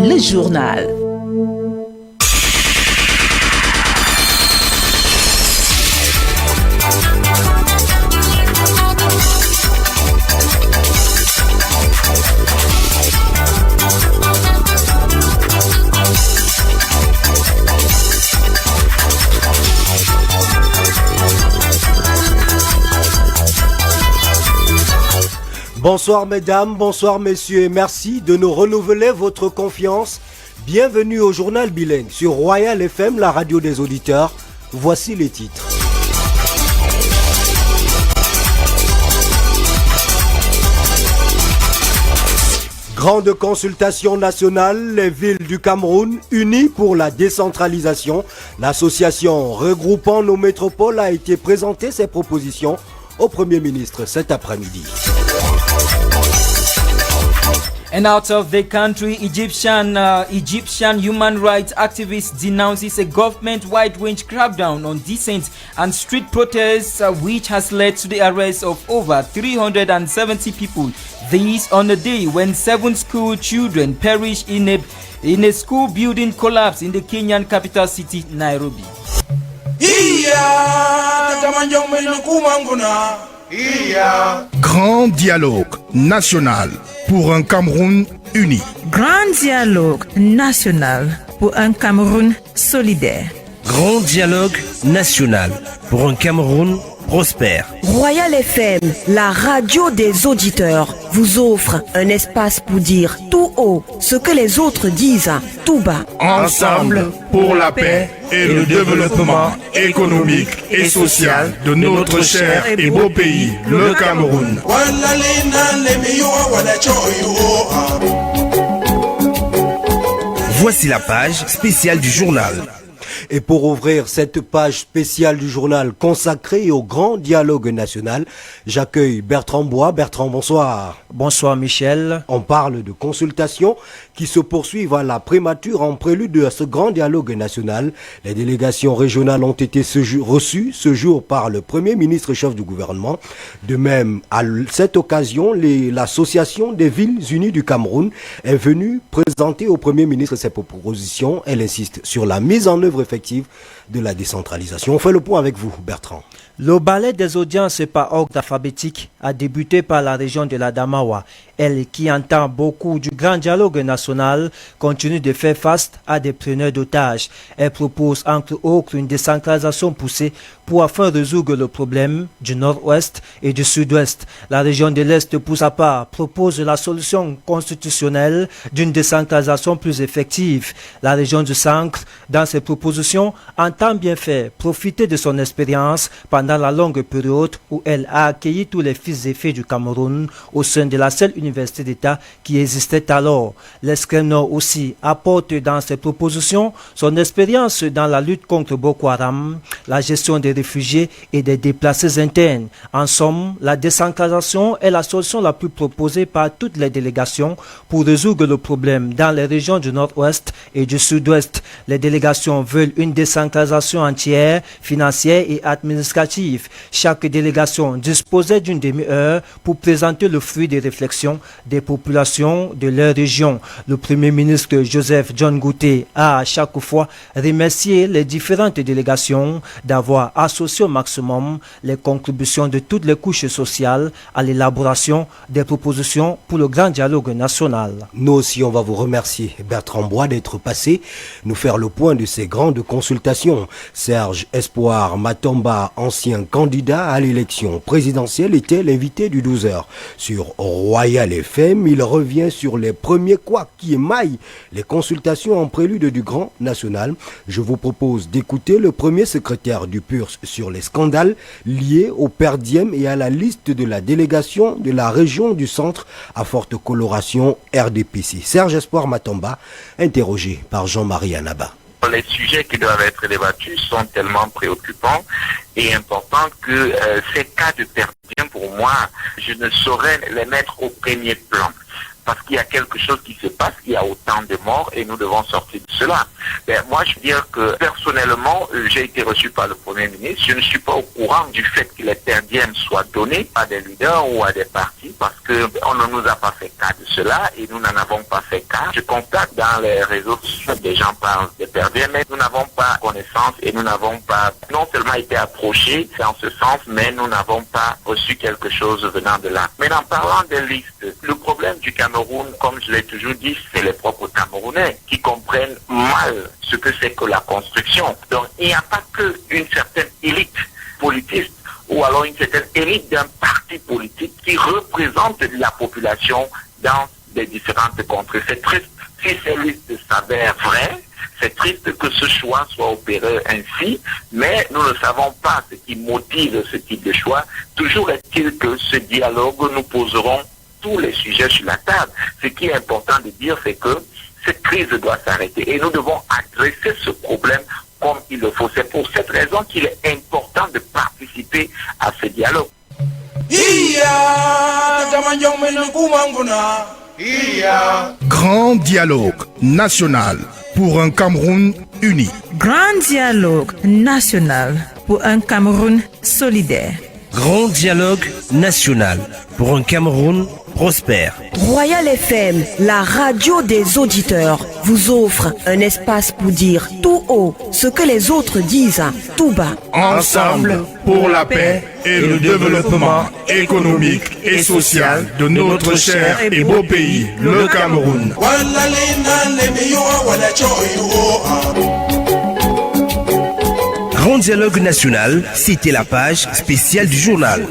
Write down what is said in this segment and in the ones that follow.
le journal. Bonsoir mesdames, bonsoir messieurs et merci de nous renouveler votre confiance. Bienvenue au journal bilingue sur Royal FM, la radio des auditeurs. Voici les titres. Grande consultation nationale, les villes du Cameroun unies pour la décentralisation. L'association regroupant nos métropoles a été présentée ses propositions au Premier ministre cet après-midi. And out of the country, Egyptian human rights activists denounces a government-wide range crackdown on dissent and street protests, which has led to the arrest of over 370 people. This on a day when 7 school children perished in a school building collapse in the Kenyan capital city, Nairobi. Grand dialogue national pour un Cameroun uni. Grand dialogue national pour un Cameroun solidaire. Grand dialogue national pour un Cameroun prospère. Royal FM, la radio des auditeurs, vous offre un espace pour dire tout haut ce que les autres disent tout bas. Ensemble pour la paix et le développement économique et social de notre cher et beau pays, le Cameroun. Voici la page spéciale du journal. Et pour ouvrir cette page spéciale du journal consacrée au grand dialogue national, j'accueille Bertrand Bois. Bertrand, bonsoir. Bonsoir Michel. On parle de consultations qui se poursuivent à la prémature en prélude à ce grand dialogue national. Les délégations régionales ont été reçues ce jour par le Premier ministre chef du gouvernement. De même, à cette occasion, l'association des villes unies du Cameroun est venue présenter au Premier ministre ses propositions. Elle insiste sur la mise en œuvre effective de la décentralisation. On fait le point avec vous, Bertrand. Le ballet des audiences par ordre alphabétique a débuté par la région de l'Adamawa. Elle, qui entend beaucoup du grand dialogue national, continue de faire face à des preneurs d'otages. Elle propose entre autres une décentralisation poussée pour afin résoudre le problème du nord-ouest et du sud-ouest. La région de l'Est, pour sa part, propose la solution constitutionnelle d'une décentralisation plus effective. La région du centre, dans ses propositions, entend bien faire profiter de son expérience pendant la longue période où elle a accueilli tous les fils et filles du Cameroun au sein de la seule université d'État qui existait alors. L'extrême Nord aussi apporte dans ses propositions son expérience dans la lutte contre Boko Haram, la gestion des réfugiés et des déplacés internes. En somme, la décentralisation est la solution la plus proposée par toutes les délégations pour résoudre le problème dans les régions du Nord-Ouest et du Sud-Ouest. Les délégations veulent une décentralisation entière, financière et administrative. Chaque délégation disposait d'une demi-heure pour présenter le fruit des réflexions des populations de leur région. Le Premier ministre Joseph John Gouté a à chaque fois remercié les différentes délégations d'avoir associé au maximum les contributions de toutes les couches sociales à l'élaboration des propositions pour le grand dialogue national. Nous aussi, on va vous remercier, Bertrand Bois, d'être passé nous faire le point de ces grandes consultations. Serge Espoir Matomba, ancien candidat à l'élection présidentielle, était l'invité du 12h. Sur Royal FM, il revient sur les premiers couacs qui émaillent les consultations en prélude du Grand National. Je vous propose d'écouter le premier secrétaire du PURS sur les scandales liés au per diem et à la liste de la délégation de la région du centre à forte coloration RDPC. Serge Espoir Matomba, interrogé par Jean-Marie Anaba. Les sujets qui doivent être débattus sont tellement préoccupants et importants que ces cas de per diem, pour moi, je ne saurais les mettre au premier plan. parce qu'il y a quelque chose qui se passe, il y a autant de morts et nous devons sortir de cela. Moi, je veux dire que personnellement, j'ai été reçu par le Premier ministre. Je ne suis pas au courant du fait que les perdièmes soient donnés à des leaders ou à des partis parce qu'on ne nous a pas fait cas de cela et nous n'en avons pas fait cas. Je constate dans les réseaux sociaux, des gens parlent des perdièmes, mais nous n'avons pas connaissance et nous n'avons pas non seulement été approchés dans ce sens, mais nous n'avons pas reçu quelque chose venant de là. Mais en parlant des listes, le problème du Cameroun, comme je l'ai toujours dit, c'est les propres Camerounais qui comprennent mal ce que c'est que la construction. Donc il n'y a pas qu'une certaine élite politiste ou alors une certaine élite d'un parti politique qui représente la population dans les différentes contrées. C'est triste si ces listes s'avèrent vraies. C'est triste que ce choix soit opéré ainsi, mais nous ne savons pas ce qui motive ce type de choix. Toujours est-il que ce dialogue, nous poserons tous les sujets sur la table. Ce qui est important de dire, c'est que cette crise doit s'arrêter et nous devons adresser ce problème comme il le faut. C'est pour cette raison qu'il est important de participer à ce dialogue. Grand dialogue national pour un Cameroun uni. Grand dialogue national pour un Cameroun solidaire. Grand dialogue national pour un Cameroun prospère. Royal FM, la radio des auditeurs, vous offre un espace pour dire tout haut ce que les autres disent tout bas. Ensemble pour la paix et le développement économique et social de notre cher et beau pays, le Cameroun. Grand dialogue national, c'était la page spéciale du journal.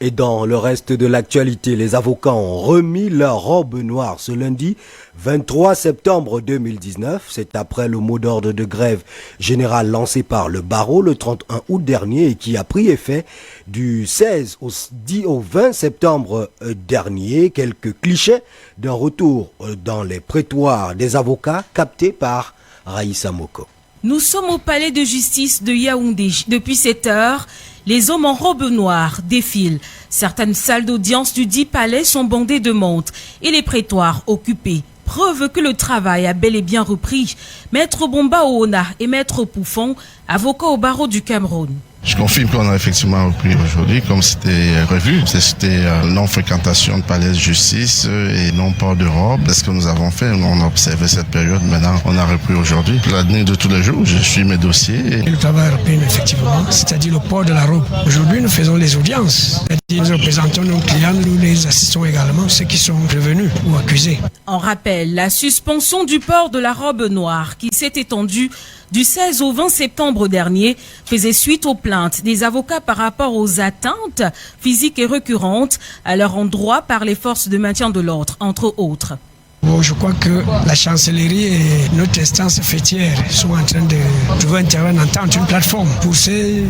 Et dans le reste de l'actualité, les avocats ont remis leur robe noire ce lundi 23 septembre 2019. C'est après le mot d'ordre de grève générale lancé par le barreau le 31 août dernier et qui a pris effet du 16 au 20 septembre dernier. Quelques clichés d'un retour dans les prétoires des avocats captés par Raïssa Moko. Nous sommes au palais de justice de Yaoundé. Depuis 7 heures, les hommes en robe noire défilent. Certaines salles d'audience du dit palais sont bondées de monde et les prétoires occupés. Preuve que le travail a bel et bien repris. Maître Bomba Oona et Maître Poufon, avocats au barreau du Cameroun. Je confirme qu'on a effectivement repris aujourd'hui, comme c'était revu. C'était non-fréquentation de palais de justice et non-port de robe. C'est ce que nous avons fait. On a observé cette période. Maintenant, on a repris aujourd'hui. L'avenir de tous les jours, je suis mes dossiers. Et le travail repris, effectivement, c'est-à-dire le port de la robe. Aujourd'hui, nous faisons les audiences. C'est-à-dire nous représentons nos clients, nous les assistons également, ceux qui sont revenus ou accusés. On rappelle la suspension du port de la robe noire qui s'est étendue du 16 au 20 septembre dernier faisait suite aux plaintes des avocats par rapport aux atteintes physiques et récurrentes à leur endroit par les forces de maintien de l'ordre, entre autres. Bon, je crois que la chancellerie et notre instance fêtière sont en train de trouver un terrain d'entente, une plateforme pour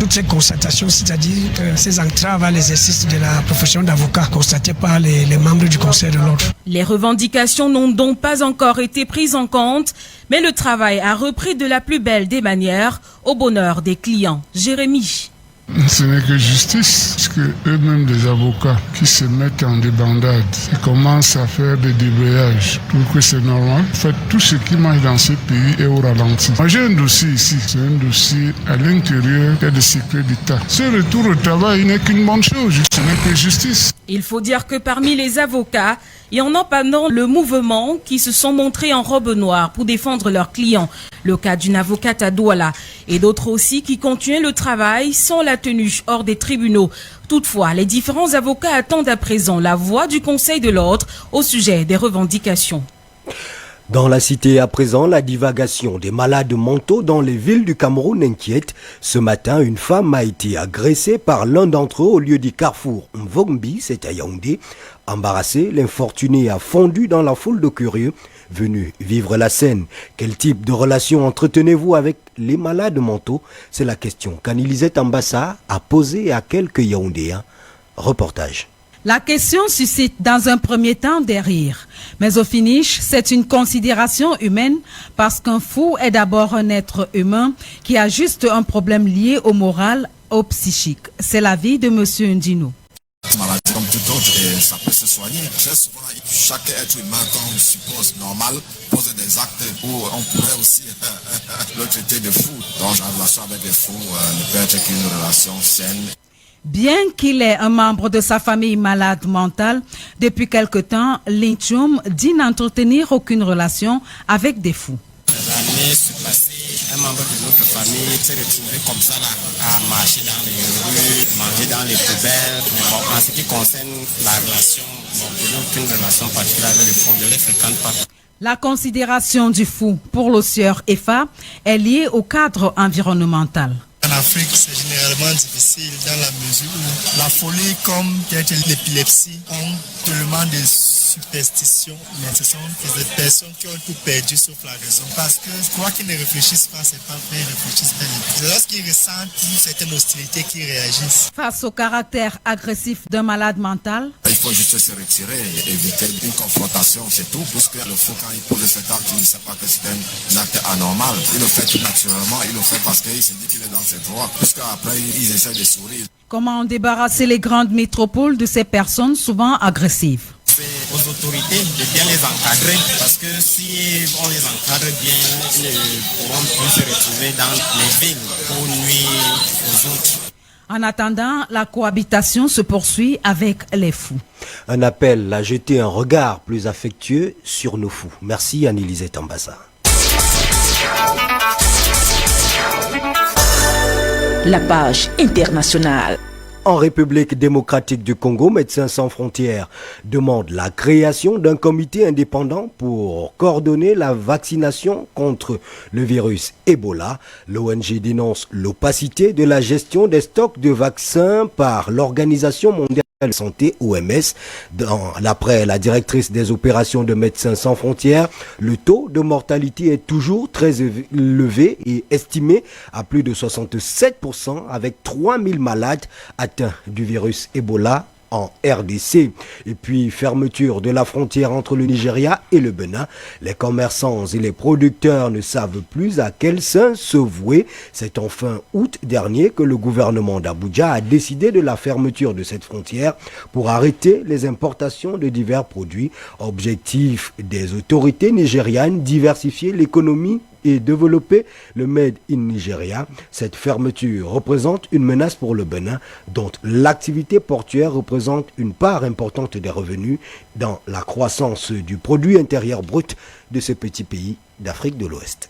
toutes ces constatations, c'est-à-dire ces entraves à l'exercice de la profession d'avocat constatées par les membres du Conseil de l'ordre. Les revendications n'ont donc pas encore été prises en compte, mais le travail a repris de la plus belle des manières au bonheur des clients. Jérémy. Ce n'est que justice, parce que eux-mêmes des avocats qui se mettent en débandade et commencent à faire des débrayages, je trouve que c'est normal. En fait, tout ce qui marche dans ce pays est au ralenti. Moi, j'ai un dossier ici, c'est un dossier à l'intérieur, il y a des secrets d'État. Ce retour au travail n'est qu'une bonne chose, ce n'est que justice. Il faut dire que parmi les avocats, il y en a pendant le mouvement qui se sont montrés en robe noire pour défendre leurs clients. Le cas d'une avocate à Douala et d'autres aussi qui continuent le travail sans la tenue hors des tribunaux. Toutefois, les différents avocats attendent à présent la voix du Conseil de l'ordre au sujet des revendications. Dans la cité à présent, la divagation des malades mentaux dans les villes du Cameroun inquiète. Ce matin, une femme a été agressée par l'un d'entre eux au lieu du carrefour Mvombi, c'est à Yaoundé. Embarrassé, l'infortuné a fondu dans la foule de curieux venus vivre la scène. Quel type de relation entretenez-vous avec les malades mentaux? C'est la question qu'Anne-Elisette Ambassa a posée à quelques Yaoundéens. Reportage. La question suscite dans un premier temps des rires. Mais au finish, c'est une considération humaine parce qu'un fou est d'abord un être humain qui a juste un problème lié au moral, au psychique. C'est l'avis de M. Ndino. Maladie comme tout autre et ça peut se soigner. Très souvent, chaque être humain, qu'on suppose normal, pose des actes où on pourrait aussi le traiter de fou. Donc, la relation avec les fous ne peut être qu'une relation saine. Bien qu'il est un membre de sa famille malade mentale, depuis quelque temps, Linchum dit n'entretenir aucune relation avec des fous. Les années sont passées, un membre de notre famille s'est retrouvé comme ça là, à marcher dans les rues, manger dans les poubelles. Mais bon, en ce qui concerne la relation, je n'ai aucune relation particulière avec les fous, je ne les fréquente pas. La considération du fou pour le sieur EFA est liée au cadre environnemental. En Afrique, c'est généralement difficile dans la mesure où la folie comme peut-être l'épilepsie ont tellement de superstitions, mais ce sont des personnes qui ont tout perdu sauf la raison. Parce que je crois qu'ils ne réfléchissent pas, c'est pas vrai, ils réfléchissent pas. C'est lorsqu'ils ressentent une certaine hostilité qu'ils réagissent. Face au caractère agressif d'un malade mental, il faut juste se retirer et éviter une confrontation, c'est tout. Puisque le fou, quand il pose cet acte, il ne sait pas que c'est un acte anormal. Il le fait tout naturellement, il le fait parce qu'il se dit qu'il est dans ses droits. Puisqu'après, ils essaient de sourire. Comment débarrasser les grandes métropoles de ces personnes souvent agressives? C'est aux autorités de bien les encadrer parce que si on les encadre bien, ils ne pourront plus se retrouver dans les villes pour nuire aux autres. En attendant, la cohabitation se poursuit avec les fous. Un appel à jeter un regard plus affectueux sur nos fous. Merci Anne-Elisée Tambassa. La page internationale. En République démocratique du Congo, Médecins sans frontières demande la création d'un comité indépendant pour coordonner la vaccination contre le virus Ebola. L'ONG dénonce l'opacité de la gestion des stocks de vaccins par l'Organisation mondiale de la santé, OMS. D'après la directrice des opérations de Médecins sans frontières, le taux de mortalité est toujours très élevé et estimé à plus de 67% avec 3000 malades atteints du virus Ebola en RDC. Et puis fermeture de la frontière entre le Nigeria et le Bénin. Les commerçants et les producteurs ne savent plus à quel saint se vouer. C'est en fin août dernier que le gouvernement d'Abuja a décidé de la fermeture de cette frontière pour arrêter les importations de divers produits. Objectif des autorités nigérianes, diversifier l'économie et développer le Made in Nigeria. Cette fermeture représente une menace pour le Bénin, dont l'activité portuaire représente une part importante des revenus dans la croissance du produit intérieur brut de ce petit pays d'Afrique de l'Ouest.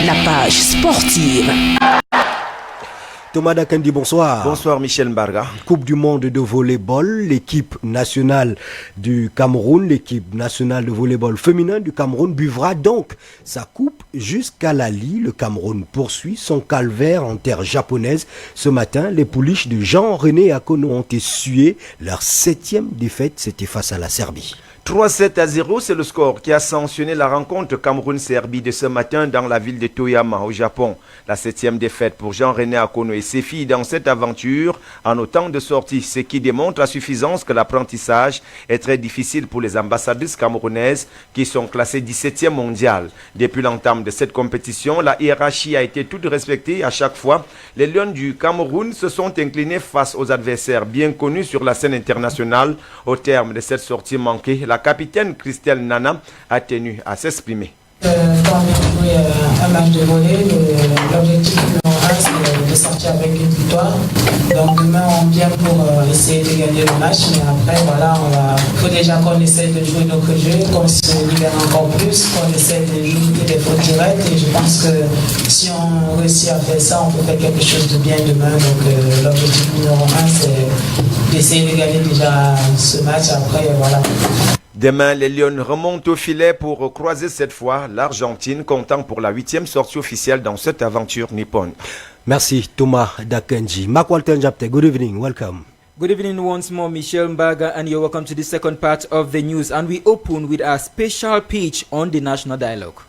La page sportive. Thomas Dakendi, bonsoir. Bonsoir Michel Mbarga. Coupe du monde de volleyball, l'équipe nationale du Cameroun, l'équipe nationale de volleyball féminin du Cameroun buvra donc sa coupe jusqu'à Lali. Le Cameroun poursuit son calvaire en terre japonaise. Ce matin, les pouliches de Jean-René Akono ont essuyé leur 7e défaite, c'était face à la Serbie. 3-7-0, c'est le score qui a sanctionné la rencontre Cameroun-Serbie de ce matin dans la ville de Toyama au Japon. La 7e défaite pour Jean-René Akono et ses filles dans cette aventure en autant de sorties, ce qui démontre à suffisance que l'apprentissage est très difficile pour les ambassadrices camerounaises qui sont classées 17e mondial. Depuis l'entame de cette compétition, la hiérarchie a été toute respectée à chaque fois. Les Lions du Cameroun se sont inclinés face aux adversaires bien connus sur la scène internationale. Au terme de cette sortie manquée, la capitaine Christelle Nana a tenu à s'exprimer. Quand on jouait un match de volley, l'objectif numéro 1 c'est de sortir avec une victoire. Donc demain on vient pour essayer de gagner le match, mais après voilà, il faut déjà qu'on essaie de jouer notre jeu, qu'on se libère encore plus, qu'on essaie de limiter les fautes directes. Et je pense que si on réussit à faire ça, on peut faire quelque chose de bien demain. Donc l'objectif numéro 1 c'est d'essayer de gagner déjà ce match. Après voilà. Demain, les Lions remontent au filet pour croiser cette fois l'Argentine, comptant pour la 8e sortie officielle dans cette aventure nippone. Merci Thomas Dakenji. Mark Walton Japte, good evening, welcome. Good evening once more, Michel Mbaga, and you're welcome to the second part of the news. And we open with our special pitch on the national dialogue.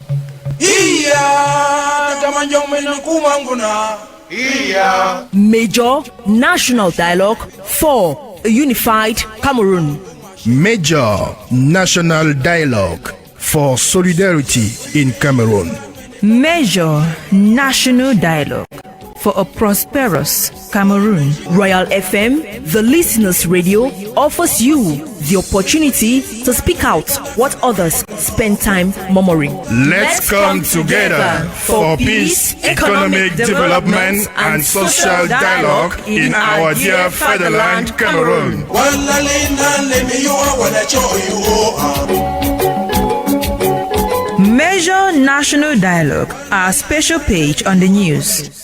Major National Dialogue for a Unified Cameroon. Major National Dialogue for Solidarity in Cameroon. Major National Dialogue for a prosperous Cameroon. Royal FM, the listeners' radio, offers you the opportunity to speak out what others spend time murmuring. Let's come together for peace, economic development, and social dialogue in our dear fatherland, Cameroon. Measure National Dialogue, our special page on the news.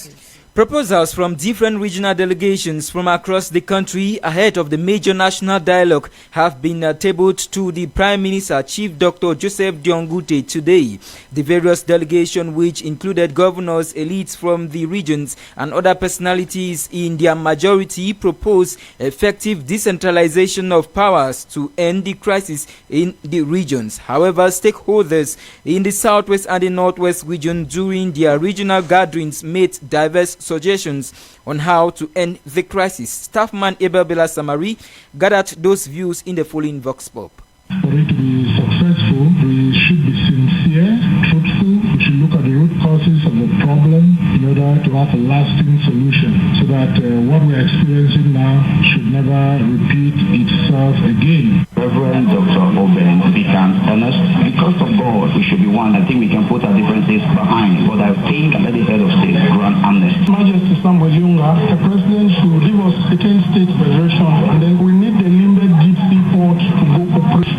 Proposals from different regional delegations from across the country ahead of the major national dialogue have been tabled to the Prime Minister, Chief Dr. Joseph Diongute, today. The various delegations, which included governors, elites from the regions, and other personalities in their majority, propose effective decentralization of powers to end the crisis in the regions. However, stakeholders in the southwest and the northwest region during their regional gatherings made diverse suggestions on how to end the crisis. Staffman Abel Bella Samari gathered those views in the following Vox Pop. For it to be successful, we should be sincere, truthful. We should look at the root causes of the problem in order to have a lasting solution, so that what we're experiencing now should never repeat itself again. Reverend Dr. Oben, to be honest, because of God, we should be one. I think we can put our differences behind, but I think let the head of state grant amnesty. Majesty Samuel Yunga, the president should give us a 10-state federation, and then we need the Limbe deep sea port to go operational,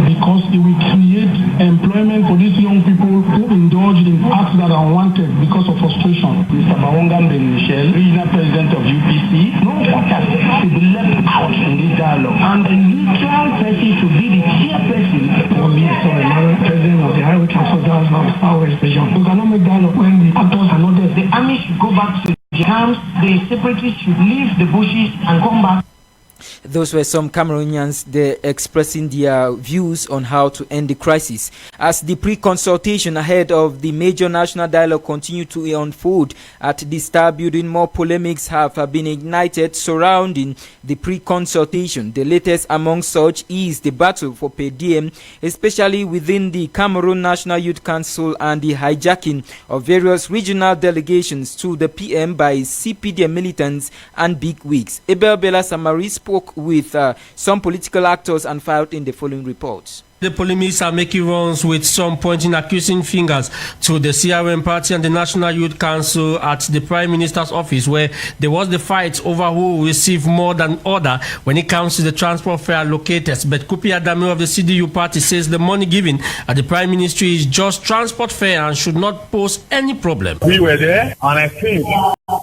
because it will create employment for these young people who indulge in acts that are unwanted because of frustration. Mr. Bawonga Michel, regional president of UPC, no quarter should be left out in this dialogue, and a neutral person should be the chairperson. For me, president of the Highway Transport of Southwest region. We cannot make dialogue when the actors are not there. The army should go back to the camps, the separatists should leave the bushes and come back. Those were some Cameroonians expressing their views on how to end the crisis. As the pre-consultation ahead of the major national dialogue continued to unfold at the Star Building, more polemics have been ignited surrounding the pre-consultation. The latest among such is the battle for per diem, especially within the Cameroon National Youth Council, and the hijacking of various regional delegations to the PM by CPDM militants and bigwigs. Abel Bella Samari spoke with some political actors and filed in the following reports. The polemics are making rounds, with some pointing accusing fingers to the CRM party and the National Youth Council at the Prime Minister's office, where there was the fight over who will receive more than other when it comes to the transport fare allocators. But Kupi Adami of the CDU party says the money given at the Prime Ministry is just transport fare and should not pose any problem. We were there, and I think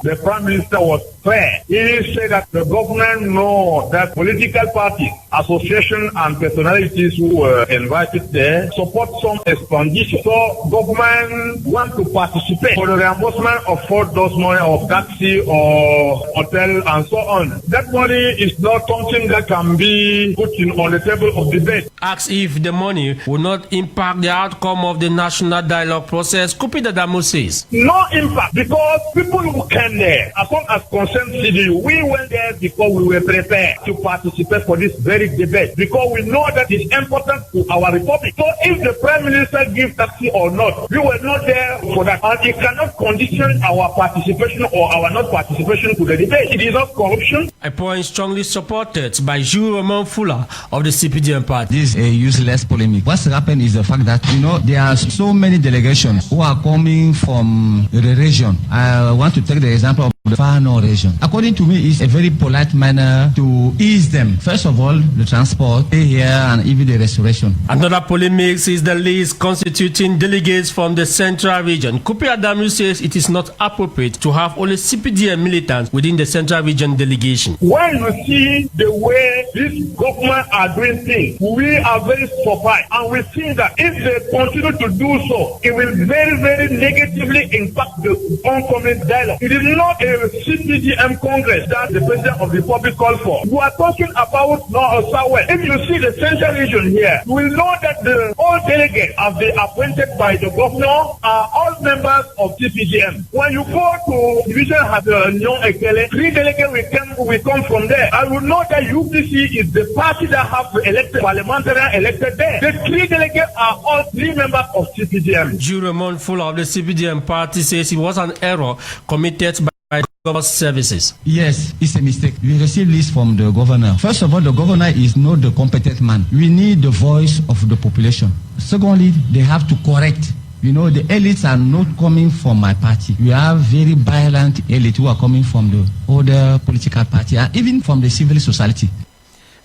the Prime Minister was fair. He said that the government know that political parties, associations, and personalities who were invited there support some expenditure. So government want to participate for the reimbursement of those money of taxi or hotel and so on. That money is not something that can be put on the table of debate. Asked if the money will not impact the outcome of the national dialogue process, Kupi Adami says no impact, because people who came there, as long as concerned CDU, we went there because we were prepared to participate for this very debate, because we know that it's important to our republic. So if the Prime Minister gives taxi or not, we were not there for that, and it cannot condition our participation or our not participation to the debate. It is not corruption. A point strongly supported by Jules Roman Fuller of the CPDM party. This is a useless polemic. What's happened is the fact that, there are so many delegations who are coming from the region. I want to take the example of the Far North region. According to me, it's a very polite manner to ease them. First of all, the transport, stay here, and even the restoration. Another polemic is the list constituting delegates from the central region. Kupi Adami says it is not appropriate to have only CPDM militants within the central region delegation. When you see the way this government are doing things, we are very surprised, and we see that if they continue to do so, it will very, very negatively impact the oncoming dialogue. It is not a CPDM Congress that the President of the Republic called for. We are talking about North or Southwest. If you see the central region here, you will know that all delegates have been appointed by the governor are all members of CPDM. When you go to division of Nyon Ekele, 3 delegates will come from there. I will know that UPC is the party that have elected parliamentarian elected there. The 3 delegates are all 3 members of CPDM. Jules Roman Fuller of the CPDM party says it was an error committed by government services. Yes, it's a mistake. We received list from the governor. First of all, the governor is not the competent man. We need the voice of the population. Secondly, they have to correct. You know, the elites are not coming from my party. We have very violent elites who are coming from the other political party and even from the civil society.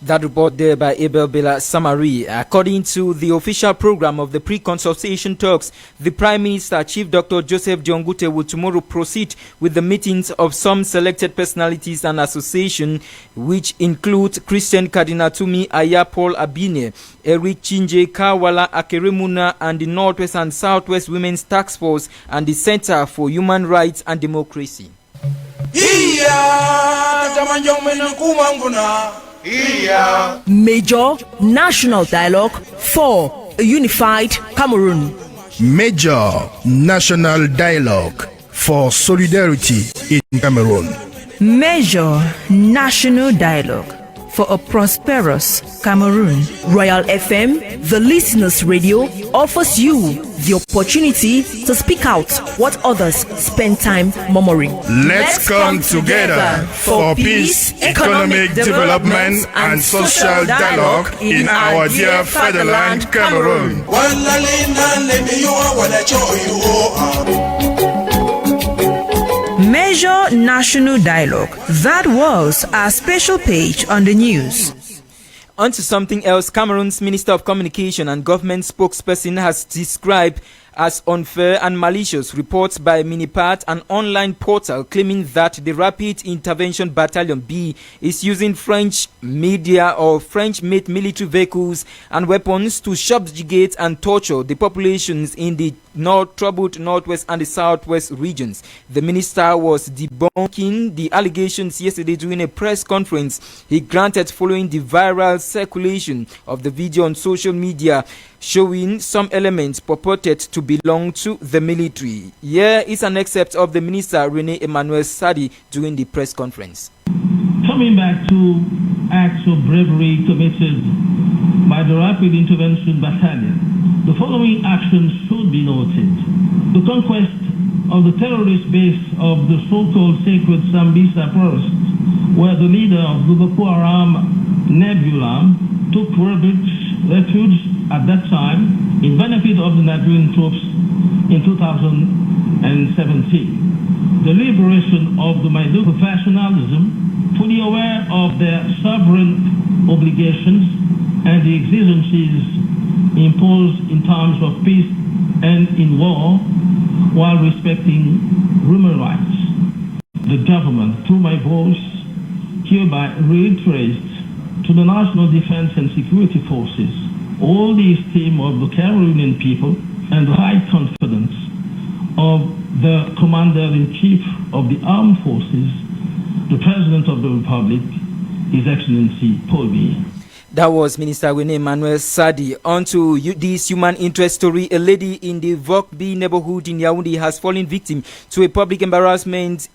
That report there by Abel Bella Samari. According to the official program of the pre-consultation talks, the Prime Minister, Chief Dr. Joseph Diongute, will tomorrow proceed with the meetings of some selected personalities and associations, which include Christian Cardinal Tumi Aya Paul Abine, Eric Chinje Kawala Akeremuna, and the Northwest and Southwest Women's Task Force and the Center for Human Rights and Democracy. Major National Dialogue for a Unified Cameroon. Major National Dialogue for Solidarity in Cameroon. Major National Dialogue for a prosperous Cameroon. Royal FM, the listeners' radio, offers you the opportunity to speak out what others spend time murmuring. Let's come together for peace, economic development, and social dialogue in our dear fatherland, Cameroon. Major National Dialogue. That was our special page on the news. On to something else. Cameroon's Minister of Communication and Government spokesperson has described as unfair and malicious reports by Minipat, an online portal claiming that the Rapid Intervention Battalion B is using French media or French-made military vehicles and weapons to subjugate and torture the populations in the troubled Northwest and the Southwest regions. The minister was debunking the allegations yesterday during a press conference he granted following the viral circulation of the video on social media showing some elements purported to belong to the military. Here is an excerpt of the minister Rene Emmanuel Sadi during the press conference. Coming back to acts of bravery committed by the Rapid Intervention Battalion, the following actions should be noted. The conquest of the terrorist base of the so-called sacred Sambisa forest, where the leader of the Boko Haram, Nebula, took refuge at that time in benefit of the Nigerian troops in 2017. The liberation of the Maidu professionalism, fully aware of their sovereign obligations and the exigencies imposed in times of peace and in war, while respecting human rights. The government, through my voice, hereby reiterates to the National Defense and Security Forces all the esteem of the Cameroonian people and the high confidence of the Commander-in-Chief of the Armed Forces, the President of the Republic, His Excellency Paul Biya. That was Minister Rene Emmanuel Sadi. On to this human interest story. A lady in the Vokbi neighborhood in Yaoundé has fallen victim to a public embarrassment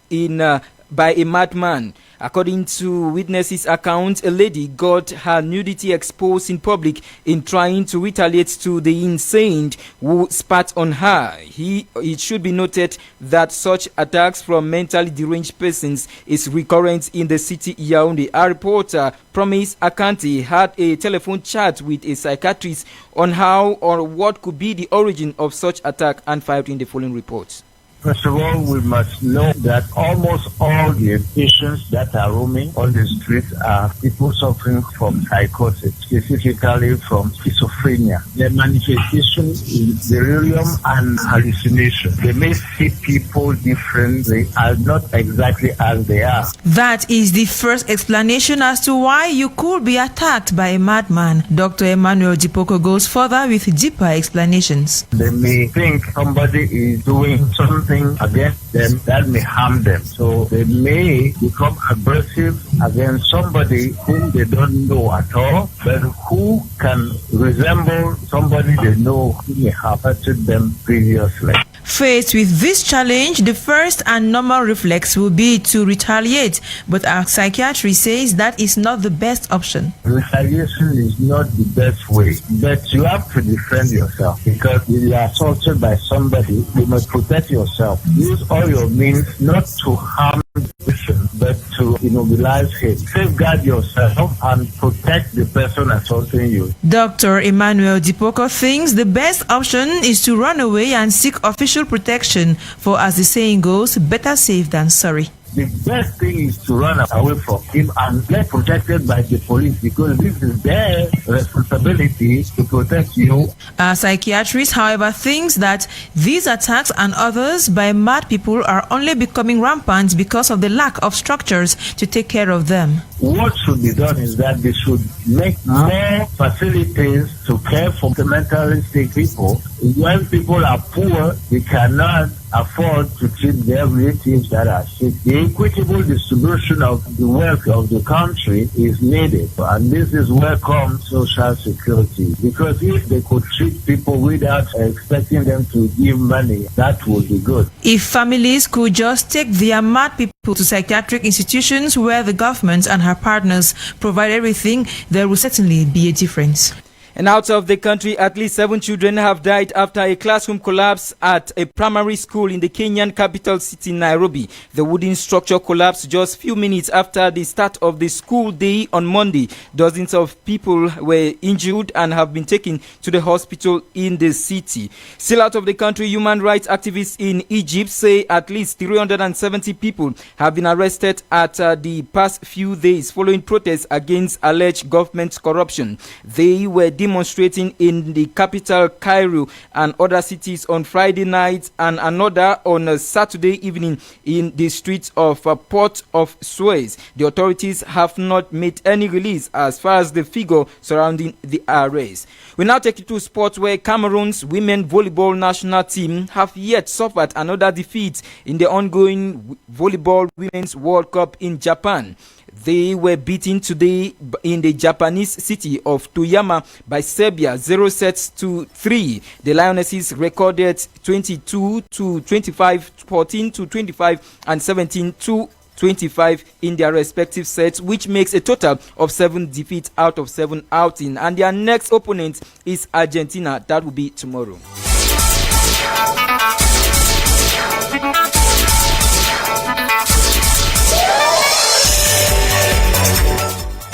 by a madman. According to witnesses' accounts, a lady got her nudity exposed in public in trying to retaliate to the insane who spat on her. It should be noted that such attacks from mentally deranged persons is recurrent in the city Yaoundé. Our reporter Promise Akanti had a telephone chat with a psychiatrist on how or what could be the origin of such attack and filed in the following reports. First of all, we must know that almost all the patients that are roaming on the streets are people suffering from psychosis, specifically from schizophrenia. Their manifestation is delirium and hallucination. They may see people different. They are not exactly as they are. That is the first explanation as to why you could be attacked by a madman. Dr. Emmanuel Dipoko goes further with deeper explanations. They may think somebody is doing something against them that may harm them. So they may become aggressive against somebody whom they don't know at all, but who can resemble somebody they know who may have hurted them previously. Faced with this challenge, the first and normal reflex will be to retaliate, but our psychiatrist says that is not the best option. Retaliation is not the best way, but you have to defend yourself, because if you are assaulted by somebody, you must protect yourself. Use all your means not to harm the person, but to immobilize him. Safeguard yourself and protect the person assaulting you. Dr. Emmanuel Dipoko thinks the best option is to run away and seek official protection, for as the saying goes, better safe than sorry. The best thing is to run away from him and get protected by the police, because this is their responsibility to protect you. Our psychiatrist, however, thinks that these attacks and others by mad people are only becoming rampant because of the lack of structures to take care of them. What should be done is that they should make more facilities to care for the mentally sick people. When people are poor, they cannot afford to treat their relatives that are sick. The equitable distribution of the wealth of the country is needed, and this is where comes social security. Because if they could treat people without expecting them to give money, that would be good. If families could just take their mad people to psychiatric institutions where the government and her partners provide everything, there will certainly be a difference. And out of the country, at least 7 children have died after a classroom collapse at a primary school in the Kenyan capital city, Nairobi. The wooden structure collapsed just few minutes after the start of the school day on Monday. Dozens of people were injured and have been taken to the hospital in the city. Still out of the country, human rights activists in Egypt say at least 370 people have been arrested at the past few days following protests against alleged government corruption. They were demonstrating in the capital Cairo and other cities on Friday night, and another on a Saturday evening in the streets of Port of Suez. The authorities have not made any release as far as the figure surrounding the arrest. We now take you to sports, where Cameroon's women volleyball national team have yet suffered another defeat in the ongoing volleyball Women's World Cup in Japan. They were beaten today in the Japanese city of Toyama by Serbia 0-3. The Lionesses recorded 22-25, 14-25, and 17-25 in their respective sets, which makes a total of 7 defeats out of 7 outing. And their next opponent is Argentina. That will be tomorrow.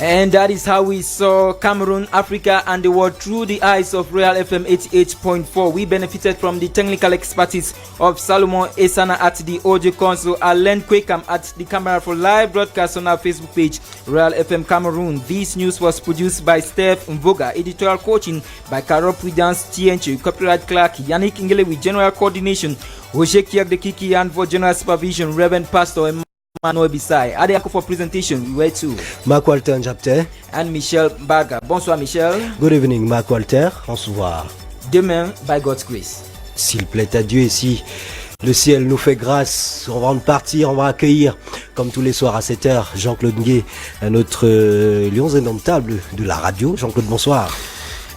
And that is how we saw Cameroon, Africa, and the world through the eyes of Royal FM 88.4. We benefited from the technical expertise of Salomon Esana at the audio console, Alain Kwekam at the camera for live broadcast on our Facebook page, Royal FM Cameroon. This news was produced by Steph Mvoga, editorial coaching by Carol Prudence Tienche, copyright clerk Yannick Ingele with general coordination, Roger Kiak de Kiki, and for general supervision, Reverend Pastor Emmanuel Bisai. Adeyako for presentation, we were too. Marc Walter Njapte. And Michel Barga. Bonsoir Michel. Good evening Marc Walter, on se voit demain by God's grace. S'il plaît à Dieu, et si le ciel nous fait grâce, on va en partir, on va accueillir, comme tous les soirs à 7h, Jean-Claude Ngué, notre lion indomptable de la radio. Jean-Claude, bonsoir.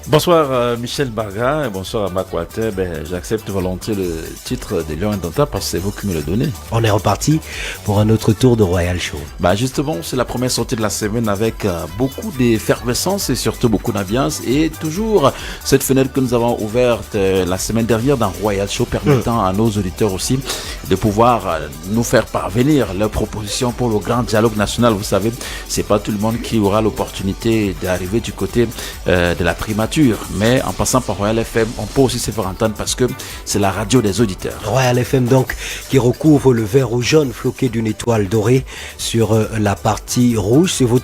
Bonsoir Michel Barga et bonsoir à Marc Walter. J'accepte volontiers le titre des Lions Indomptables parce que c'est vous qui me le donnez. On est reparti pour un autre tour de Royal Show. Justement, c'est la première sortie de la semaine avec beaucoup d'effervescence et surtout beaucoup d'ambiance, et toujours cette fenêtre que nous avons ouverte la semaine dernière dans Royal Show, permettant à nos auditeurs aussi de pouvoir nous faire parvenir leurs propositions pour le grand dialogue national. Vous savez, c'est pas tout le monde qui aura l'opportunité d'arriver du côté de la primature. Mais en passant par Royal FM, on peut aussi se faire entendre parce que c'est la radio des auditeurs. Royal FM donc, qui recouvre le vert ou jaune floqué d'une étoile dorée sur la partie rouge. C'est votre